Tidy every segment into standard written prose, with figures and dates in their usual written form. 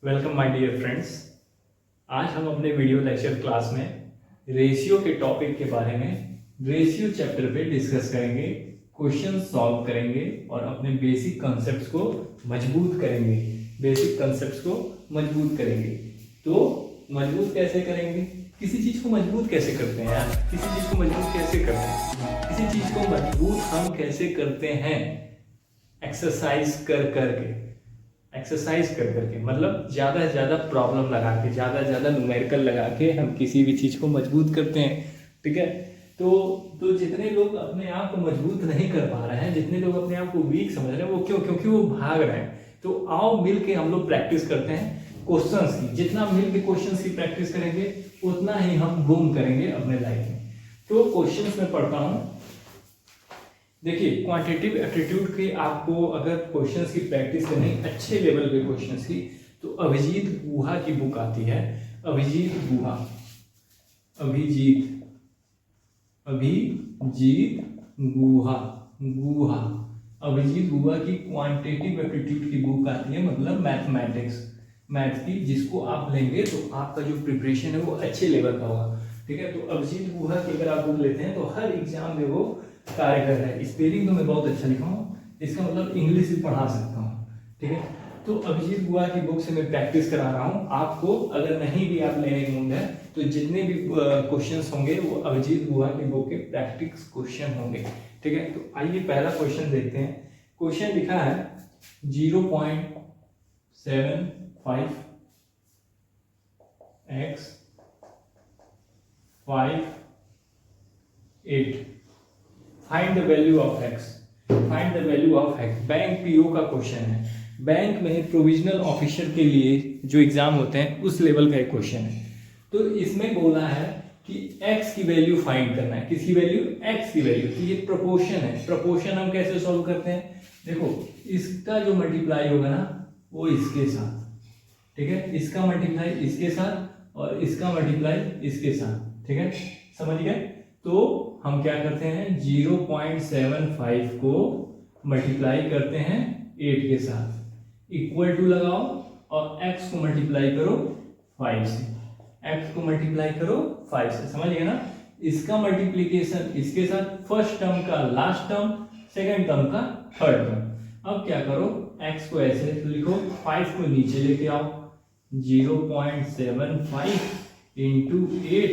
Welcome my dear friends. आज हम अपने वीडियो लेक्चर क्लास में रेशियो के टॉपिक के बारे में रेशियो चैप्टर पे डिस्कस करेंगे, क्वेश्चन सॉल्व करेंगे और अपने बेसिक कॉन्सेप्ट्स को मजबूत करेंगे। तो मजबूत कैसे करेंगे? किसी चीज़ को मजबूत कैसे करते हैं यार? किसी चीज़ को मजबूत कैसे करते हैं? किसी चीज़ को मजबूत हम कैसे करते हैं? एक्सरसाइज कर करके मतलब ज़्यादा से ज़्यादा प्रॉब्लम लगा के, ज़्यादा से ज़्यादा न्यूमेरिकल लगा के हम किसी भी चीज़ को मजबूत करते हैं। ठीक है, तो जितने लोग अपने आप को मजबूत नहीं कर पा रहे हैं, जितने लोग अपने आप को वीक समझ रहे हैं, वो क्यों? क्योंकि वो भाग रहे हैं। तो आओ मिल के हम लोग प्रैक्टिस करते हैं क्वेश्चंस की। जितना मिल के क्वेश्चंस की प्रैक्टिस करेंगे उतना ही हम बूम करेंगे अपने लाइफ में। तो क्वेश्चंस में पढ़ता हूँ। देखिए, क्वांटिटेटिव एप्टीट्यूड के आपको अगर क्वेश्चंस की प्रैक्टिस करनी, अच्छे लेवल के क्वेश्चंस की, तो अभिजीत गुहा की बुक आती है। अभिजीत गुहा की क्वांटिटेटिव एप्टीट्यूड की बुक आती है, मतलब मैथ की, जिसको आप लेंगे तो आपका जो प्रिपरेशन है वो अच्छे लेवल का होगा। ठीक है, तो अभिजीत गुहा की अगर आप बुक लेते हैं तो हर एग्जाम में वो कारगर है। स्पेलिंग तो मैं बहुत अच्छा लिखा हूँ, इसका मतलब इंग्लिश भी पढ़ा सकता हूँ। ठीक है, तो अभिजीत गुहा की बुक से मैं प्रैक्टिस करा रहा हूँ आपको। अगर नहीं भी आप लेने के मूड है तो जितने भी क्वेश्चंस होंगे वो अभिजीत गुहा की बुक के प्रैक्टिस क्वेश्चन होंगे। ठीक है, तो आइए पहला क्वेश्चन देखते हैं। क्वेश्चन लिखा है 0.75 x 5 8 find the value of x। Bank PO का क्वेश्चन है। बैंक में प्रोविजनल ऑफिसर के लिए जो एग्जाम होते हैं उस लेवल का एक क्वेश्चन है। तो इसमें बोला है कि x की वैल्यू फाइंड करना है। किसकी वैल्यू? x की वैल्यू। तो ये प्रोपोर्शन है। प्रोपोर्शन हम कैसे सॉल्व करते हैं? देखो, इसका जो मल्टीप्लाई होगा ना वो इसके साथ, ठीक है, इसका मल्टीप्लाई इसके साथ और इसका मल्टीप्लाई इसके साथ। ठीक है, समझ गए? तो हम क्या करते हैं, 0.75 को मल्टीप्लाई करते हैं 8 के साथ, इक्वल टू लगाओ और x को मल्टीप्लाई करो 5 से। समझ गए ना? इसका मल्टीप्लीकेशन इसके साथ, फर्स्ट टर्म का लास्ट टर्म, सेकंड टर्म का थर्ड टर्म। अब क्या करो, x को ऐसे तो लिखो, 5 को नीचे लेके आओ, 0.75 इंटू 8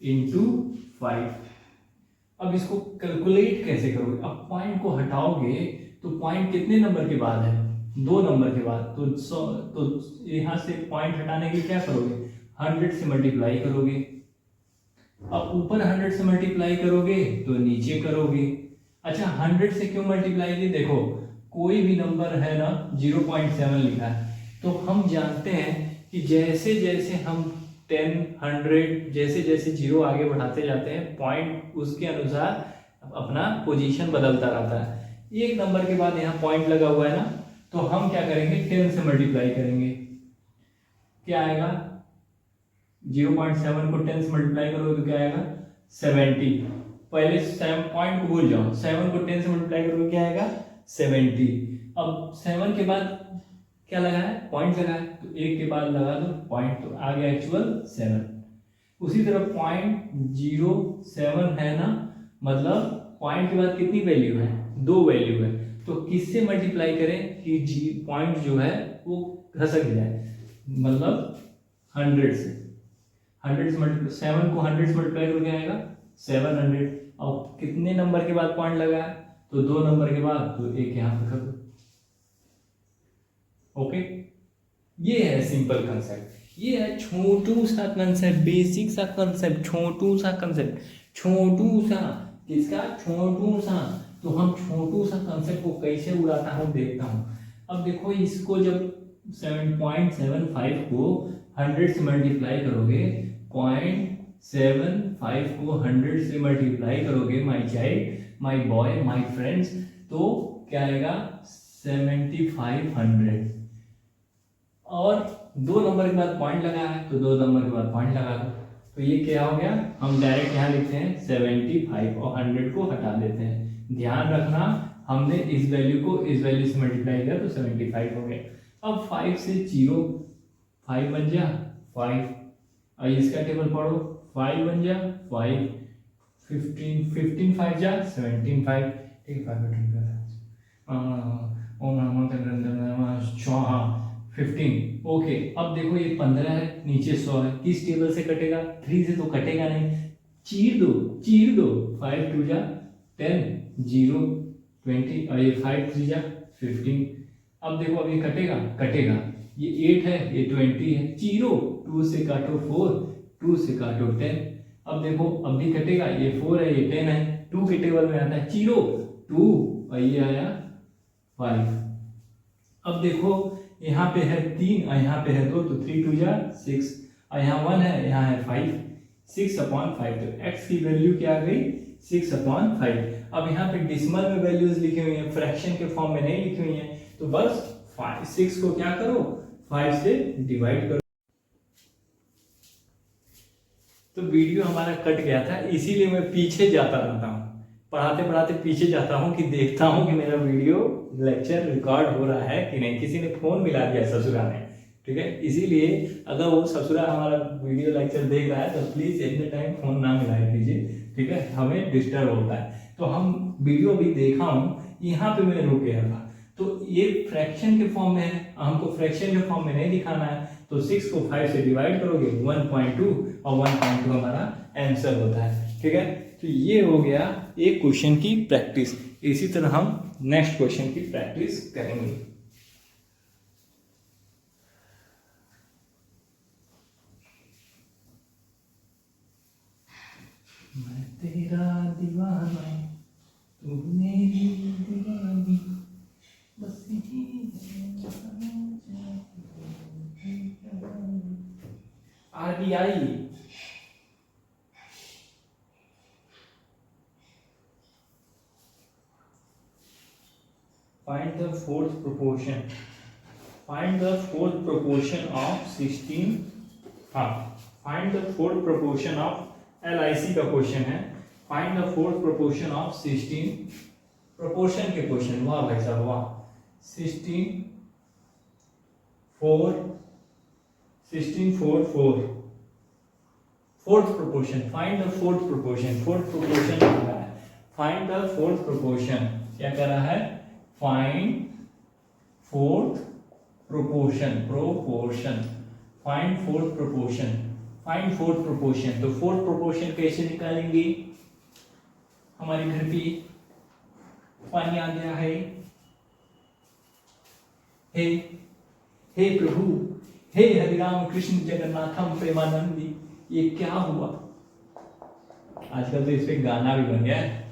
इंटू 5। अब इसको कैलकुलेट कैसे करोगे? अब पॉइंट को हटाओगे तो पॉइंट कितने नंबर के बाद है? 2 नंबर के बाद। तो यहां से पॉइंट हटाने के लिए क्या करोगे? 100 से मल्टीप्लाई करोगे। अब ऊपर 100 से मल्टीप्लाई करोगे तो नीचे करोगे। अच्छा, 100 से क्यों मल्टीप्लाई की? देखो, कोई भी नंबर है ना, 0.7 लिखा है, तो हम जानते हैं कि जैसे जैसे हम 10, 100 जैसे जैसे जीरो आगे बढ़ाते जाते हैं, पॉइंट उसके अनुसार अपना पोजीशन बदलता रहता है। एक नंबर के बाद यहाँ पॉइंट लगा हुआ है ना, तो हम क्या करेंगे, 10 से मल्टीप्लाई करेंगे। क्या आएगा? 0.7 को 10 से मल्टीप्लाई करोगे तो क्या आएगा? 70। पहले 7 पॉइंट को भूल जाओ, 7 को 10 से मल्टीप्लाई करोगे क्या आएगा? 70। अब 7 के बाद क्या लगा है? पॉइंट लगा है, तो 1 के बाद लगा दो पॉइंट, तो आ गया एक्चुअल 7। उसी तरह 0.07 है ना, मतलब पॉइंट के बाद कितनी वैल्यू है? 2 वैल्यू है। तो किससे मल्टीप्लाई करें कि पॉइंट जो है वो घसक जाए, मतलब 100 से। 100 से मल्टीप्लाई, 7 को 100 से मल्टीप्लाई करके आएगा 700। अब कितने नंबर के बाद पॉइंट लगा है? तो 2 नंबर के बाद, तो 1 यहाँ पे कर दो। ओके, ये है सिंपल कंसेप्ट। ये है छोटू सा कंसेप्ट, बेसिक सा कंसेप्ट, छोटू सा किसका? छोटू सा। तो हम छोटू सा कंसेप्ट को कैसे उड़ाता हूँ देखता हूँ। अब देखो, इसको जब 7.75 को 100 से मल्टीप्लाई करोगे, 0.75 को 100 से मल्टीप्लाई करोगे, my child, my boy, my friends, तो क्या आएगा? 7500। और 2 नंबर के बाद पॉइंट लगा है, तो 2 नंबर के बाद पॉइंट लगा दो। तो ये क्या हो गया? हम डायरेक्ट यहाँ लिखते हैं 75 और 100 को हटा देते हैं। ध्यान रखना, हमने इस वैल्यू को इस वैल्यू से मल्टीप्लाई किया तो 75 हो गया। अब 5 से 0 5 बन जा 5, और इसका टेबल पढ़ो, 5 बन जा 5, 15 15 5 जा 17 5, ठीक है 15। ओके, अब देखो ये 15 है, नीचे 100 है, किस टेबल से कटेगा? 3 से तो कटेगा नहीं, चीर दो 5 2 जा 10, 0 20, और ये 5 3 जा 15। अब देखो अब ये कटेगा, ये 8 है, ये 20 है, चीरो, 2 से काटो 4, 2 से काटो 10। अब देखो अब भी कटेगा, ये 4 है, ये 10 है, 2 के टेबल में आता है, चीरो 2, और ये आया 5। अब देखो यहाँ पे है 3 और यहाँ पे है 2, तो 3 2 जा 6, और यहाँ 1 है, यहाँ है 5, 6/5। तो x की वैल्यू क्या आ गई? 6/5। अब यहाँ पे डिसिमल में वैल्यूज लिखी हुई है, फ्रैक्शन के फॉर्म में नहीं लिखी हुई है, तो बस 6 को क्या करो, 5 से डिवाइड करो। तो वीडियो हमारा कट गया था, इसीलिए मैं पीछे जाता रहता हूँ, पढ़ाते पीछे जाता हूँ कि देखता हूँ कि मेरा वीडियो लेक्चर रिकॉर्ड हो रहा है कि नहीं। किसी ने फोन मिला दिया ससुरा ने, ठीक है, इसीलिए अगर वो ससुरा हमारा वीडियो लेक्चर देख रहा है तो please at the time phone ना मिलाए कीजिए, ठीक है, हमें डिस्टर्ब होता है। तो हम वीडियो भी देखा हूँ, यहाँ पे मैं रुक गया था। तो ये फ्रैक्शन के फॉर्म में है, हमको फ्रैक्शन के फॉर्म में नहीं दिखाना है, तो 6 को 5 से डिवाइड करोगे 1.2, और 1.2 हमारा आंसर होता है, ठीक है। तो ये हो गया एक क्वेश्चन की प्रैक्टिस। इसी तरह हम नेक्स्ट क्वेश्चन की प्रैक्टिस करेंगे। मैं तेरा दीवाना, तू मेरी दीवानी, बस RBI। Find the fourth proportion. Find the fourth proportion of 16। हाँ, find the fourth proportion of LIC का क्वेश्चन है। Find the fourth proportion of 16। Proportion के क्वेश्चन, वाह भाई साहब वाह। 16 4 4। Fourth proportion, find the fourth proportion. Fourth proportion क्या है? Find the fourth proportion. क्या कर रहा है? Find fourth proportion, find fourth proportion, find fourth proportion. तो फोर्थ प्रोपोर्शन कैसे निकालेंगे? हमारे घर पे पानी आ गया है। हे प्रभु, हे हरिराम कृष्ण जगन्नाथम प्रेमानंदी, ये क्या हुआ? आजकल तो इस पे गाना भी बन गया है।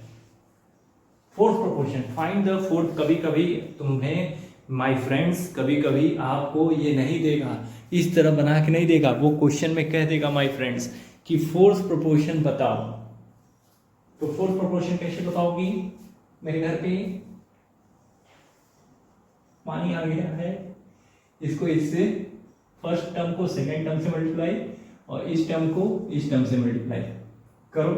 Fourth proportion, find the fourth. कभी कभी तुम्हें माय फ्रेंड्स, कभी कभी आपको ये नहीं देगा, इस तरह बना के नहीं देगा, वो क्वेश्चन में कह देगा माय फ्रेंड्स कि फोर्थ प्रोपोर्शन बताओ। तो फोर्थ प्रोपोर्शन कैसे बताओगी? मेरे घर पे पानी आ गया है, इसको इससे फर्स्ट टर्म को सेकेंड टर्म से मल्टीप्लाई, और इस टर्म को इस टर्म से मल्टीप्लाई करो।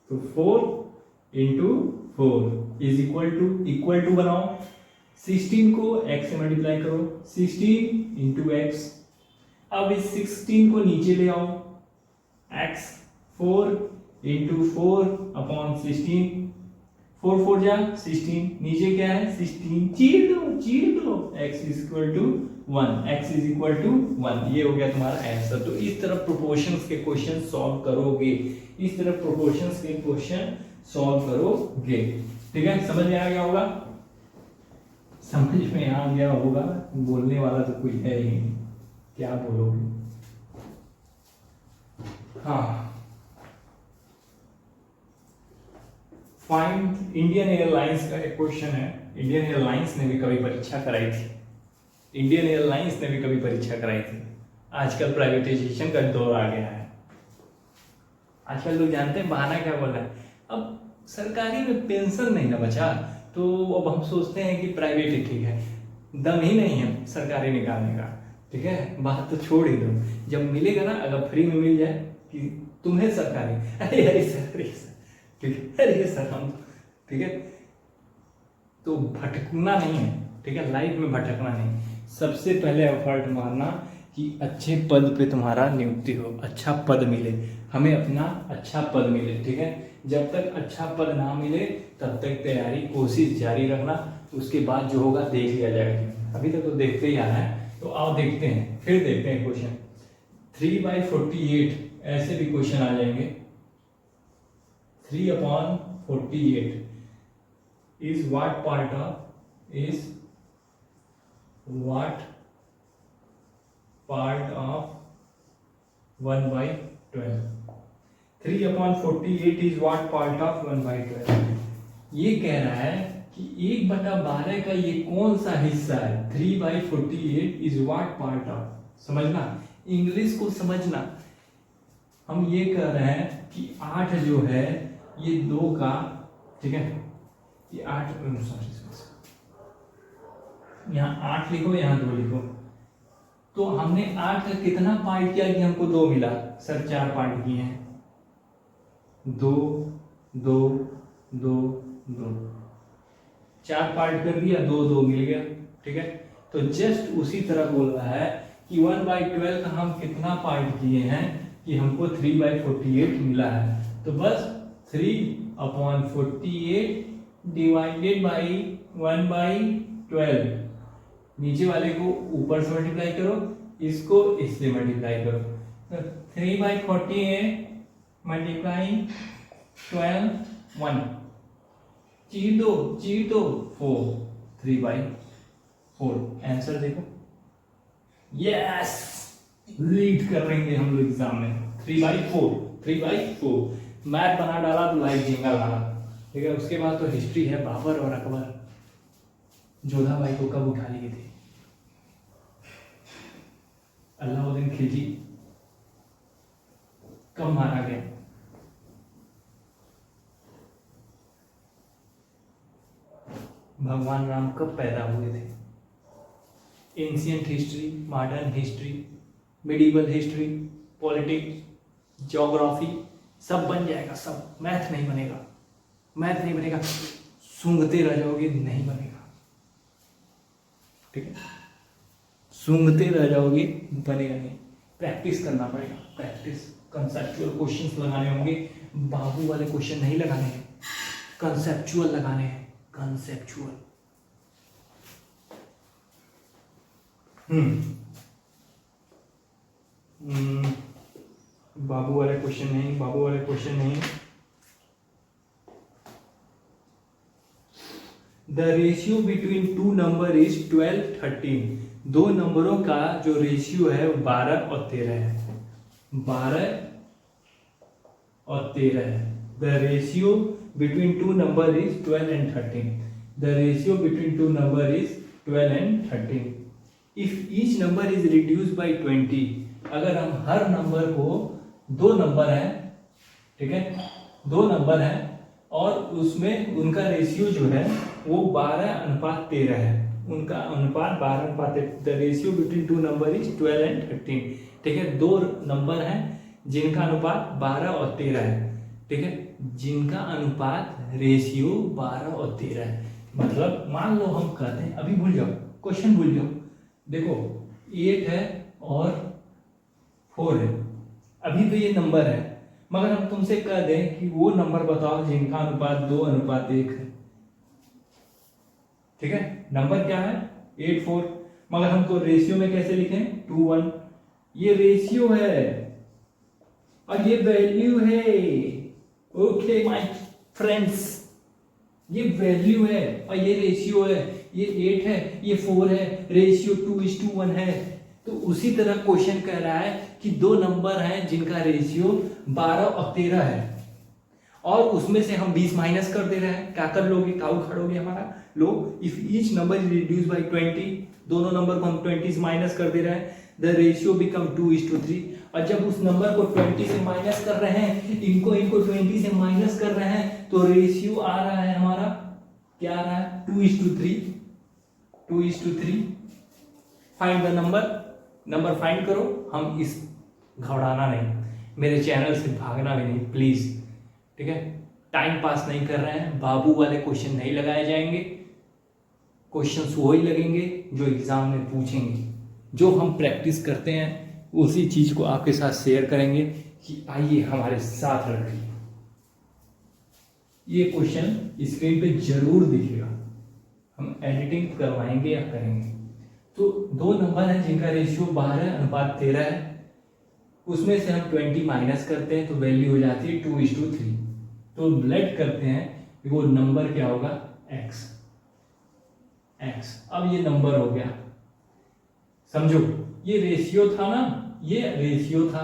तो 4 इंटू 4 इज इक्वल टू बनाओ। 16 को x से मल्टीप्लाई करो, 16 इंटू एक्स। अब इस 16 को नीचे ले आओ, x 4 इंटू 4/16, 4 4 जा 16, नीचे क्या है 16, चीर दो, x इज इक्वल टू 1, ये हो गया तुम्हारा आंसर। तो इस तरह प्रोपोर्शंस के क्वेश्चन सॉल्व करोगे, ठीक है। समझ में आ गया होगा? समझ में आ गया होगा, बोलने वाला तो कोई है ही नहीं, क्या बोलोगे? हाँ, फाइंड इंडियन एयरलाइंस का एक क्वेश्चन है। इंडियन एयरलाइंस ने भी कभी परीक्षा कराई थी, आजकल प्राइवेटाइजेशन का दौर आ गया है। आजकल लोग जानते हैं बहाना क्या बोल रहा है, अब सरकारी में पेंशन नहीं ना बचा, तो अब हम सोचते हैं कि प्राइवेट ही ठीक है, दम ही नहीं है सरकारी निकालने का, ठीक है। बात तो छोड़ ही दो, जब मिलेगा ना, अगर फ्री में मिल जाए कि तुम्हें सरकारी, अरे सर, ठीक है, अरे सर हम, ठीक है, तो भटकना नहीं है, ठीक है, लाइफ में भटकना नहीं। सबसे पहले एफर्ट मारना कि अच्छे पद पे तुम्हारा नियुक्ति हो, अच्छा पद मिले, हमें अपना अच्छा पद मिले, ठीक है। जब तक अच्छा पद ना मिले तब तक तैयारी कोशिश जारी रखना, उसके बाद जो होगा देख लिया जाएगा। अभी तक तो देखते ही आना है, तो आओ देखते हैं, फिर देखते हैं क्वेश्चन। 3/48 ऐसे भी क्वेश्चन आ जाएंगे। 3/48 is what part of 1/12? 3/48 is what part of 1/12? ये कह रहा है कि 1/12 का ये कौन सा हिस्सा है। 3/48 is what part of, समझना, इंग्लिश को समझना। हम ये कह रहे हैं कि 8 जो है ये 2 का, ठीक है, ये 8, सॉरी यहाँ 8 लिखो, यहाँ 2 लिखो। तो हमने 8 का कितना पार्ट किया कि हमको 2 मिला? सर 4 पार्ट किए हैं, 2 2 2 2, 4 पार्ट कर दिया, 2 2 मिल गया, ठीक है। तो जस्ट उसी तरह बोल रहा है कि 1/12 का हम कितना पार्ट किए हैं कि हमको 3/48 मिला है। तो बस 3/48 डिवाइडेड बाई 1/12, नीचे वाले को ऊपर से मल्टीप्लाई करो, इसको इससे मल्टीप्लाई करो। तो 3/48 मल्टीप्लाई 12, 1, चीर दो 4, 3/4। आंसर देखो, यस, लीड कर लेंगे हम लोग एग्जाम में। 3/4 मैथ बना डाला तो लाइक झींगा लाना, ठीक है। उसके बाद तो हिस्ट्री है, बाबर और अकबर जोधाबाई को कब उठा लिए थे, अलाउद्दीन खिलजी कब मारा गया, भगवान राम कब पैदा हुए थे। Ancient history, modern history, medieval history, politics, geography सब बन जाएगा, सब। मैथ नहीं बनेगा, सूंघते रह जाओगे, नहीं बनेगा, ठीक है। सूंघते रह जाओगे, बनेगा नहीं। प्रैक्टिस करना पड़ेगा, प्रैक्टिस। कंसेप्चुअल क्वेश्चंस लगाने होंगे, बाबू वाले क्वेश्चन नहीं लगाने हैं, कंसेप्चुअल लगाने हैं, कंसेप्चुअल। बाबू वाले क्वेश्चन नहीं। The ratio between 2 number is 12, 13। 2 नंबरों का जो रेशियो है वो 12 और 13 है, 12 और 13 है। The ratio between 2 number is 12 and 13। The ratio between 2 number is 12 and 13। If each number is reduce by 20, अगर हम हर नंबर को, 2 नंबर हैं, ठीक है, 2 नंबर हैं और उसमें उनका रेशियो जो है वो 12:13 है, उनका अनुपात 12:13। The ratio between 2 number is 12 and 13, ठीक है। 2 नंबर हैं जिनका अनुपात 12 और 13 है, ठीक है, जिनका अनुपात रेशियो 12 और 13 है। मतलब मान लो हम कहते हैं, अभी भूल जाओ, क्वेश्चन भूल जाओ, देखो 8 है और 4 है, अभी तो ये नंबर है, मगर हम तुमसे कह दें कि वो नंबर बताओ जिनका अनुपात 2:1 है, ठीक है। नंबर क्या है? 8, 4, मगर हमको रेशियो में कैसे लिखें? 2, 1। ये रेशियो है और ये वैल्यू है, ओके माय फ्रेंड्स, ये वैल्यू है और ये रेशियो है। ये 8 है, ये 4 है, रेशियो 2:1 है। तो उसी तरह क्वेश्चन कह रहा है कि 2 नंबर हैं जिनका रेशियो 12 और 13 है और उसमें से हम 20 माइनस कर दे रहे हैं। क्या कर लोगे? क्या उखाड़ोगे हमारा? लो, if each number is reduce by 20, दोनों नंबर को हम 20 से माइनस कर दे रहे हैं, द रेशियो बिकम 2:3। और जब उस नंबर को 20 से माइनस कर रहे हैं, इनको 20 से माइनस कर रहे हैं, तो रेशियो आ रहा है हमारा, क्या आ रहा है? 2:3। 2:3। फाइंड द नंबर फाइंड करो। हम इस घबराना नहीं, मेरे चैनल से भागना भी नहीं प्लीज, ठीक है। टाइम पास नहीं कर रहे हैं, बाबू वाले क्वेश्चन नहीं लगाए जाएंगे, क्वेश्चंस वही लगेंगे जो एग्जाम में पूछेंगे, जो हम प्रैक्टिस करते हैं उसी चीज़ को आपके साथ शेयर करेंगे कि आइए हमारे साथ रखिए। ये क्वेश्चन स्क्रीन पे जरूर दिखेगा, हम एडिटिंग करवाएंगे या करेंगे। तो दो नंबर हैं जिनका रेशियो 12:13 है, उसमें से हम 20 माइनस करते हैं तो वैल्यू हो जाती है 2:3। तो लेट करते हैं वो नंबर क्या होगा, x। अब ये नंबर हो गया, समझो ये रेशियो था ना, ये रेशियो था,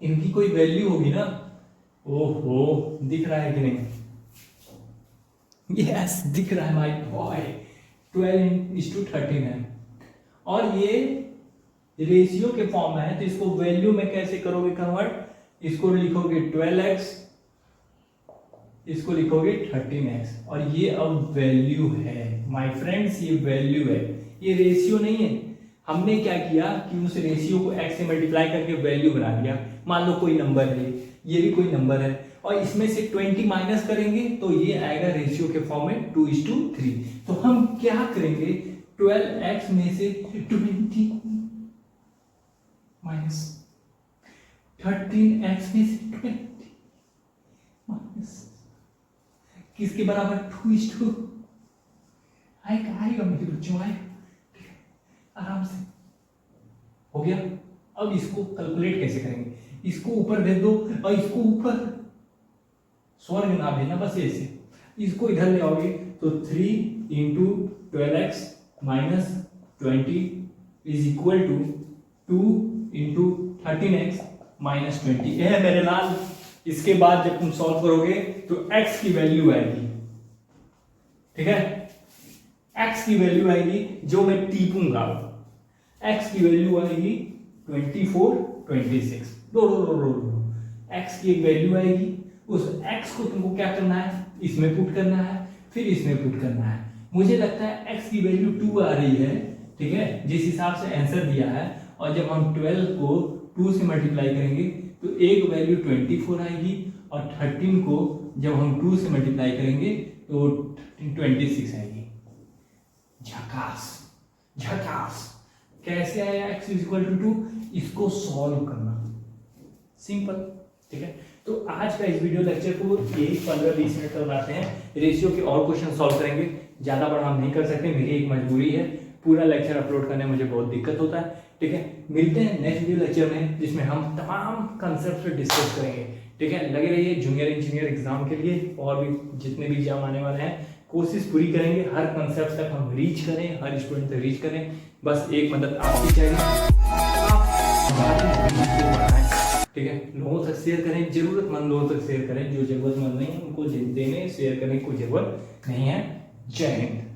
इनकी कोई वैल्यू होगी ना। ओहो, दिख रहा है कि नहीं? यस, दिख रहा है माय बॉय, 12:13 है। और ये रेशियो के फॉर्म में है तो इसको वैल्यू में कैसे करोगे कन्वर्ट? इसको लिखोगे 12x, इसको लिखोगे 13x, और ये अब वैल्यू है माय फ्रेंड्स, ये वैल्यू है, ये रेशियो नहीं है। हमने क्या किया कि उस रेशियो को x से मल्टीप्लाई करके वैल्यू बना दिया। मान लो कोई नंबर है, ये भी कोई नंबर है, और इसमें से 20 माइनस करेंगे तो ये आएगा रेशियो के फॉर्म में 2:3। तो हम क्या करेंगे, 12x में से 20 माइनस 13x में से 20 माइनस किसके बराबर, 2:2। आएगा मेरे बच्चों, आएगा, आराम से हो गया। अब इसको कैलकुलेट कैसे करेंगे, इसको ऊपर भेज दो और इसको ऊपर, स्वर्ग ना भेजना, बस ऐसे इसको इधर ले आओगे तो 3 × 12x minus 20 is equal to 2 × 13x minus 20। यह है मेरे लाल। इसके बाद जब तुम सॉल्व करोगे तो x की वैल्यू आएगी, ठीक है, x की वैल्यू आएगी जो मैं टीपूंगा, x की वैल्यू आएगी 24, 26। x की एक वैल्यू आएगी, उस x को तुमको क्या करना है, इसमें पुट करना है, फिर इसमें पुट करना है। मुझे लगता है x की वैल्यू 2 आ रही है, ठीक है, जिस हिसाब से आंसर दिया है। और जब हम 12 को 2 से मल्टीप्लाई करेंगे तो एक वैल्यू 24 आएगी, और 13 को जब हम 2 से मल्टीप्लाई करेंगे तो 26 आएगी। झकास झकास। कैसे आया x = 2? इसको सॉल्व करना, सिंपल, ठीक है। तो आज का इस वीडियो लेक्चर को यही 15-20 मिनट तक बनाते हैं। रेशियो के और क्वेश्चन सॉल्व करेंगे, ज्यादा बड़ा हम नहीं कर सकते, मेरी एक मजबूरी है, पूरा लेक्चर अपलोड करने में मुझे बहुत दिक्कत होता है, ठीक है। मिलते हैं नेक्स्ट वीडियो लेक्चर में, जिसमें हम तमाम कंसेप्ट पे डिस्कस करेंगे, ठीक है। लगे रहिए जूनियर इंजीनियर एग्जाम के लिए, और भी जितने भी एग्जाम आने वाले हैं कोशिश पूरी करेंगे, हर कंसेप्ट तक हम रीच करें, हर स्टूडेंट तक रीच करें। बस एक मदद आपकी चाहिए, ठीक है, लोगों तक शेयर करें, जरूरतमंद लोगों तक शेयर करें, जो जरूरतमंद नहीं है उनको देने शेयर करने की कोई जरूरत नहीं है। जय हिंद।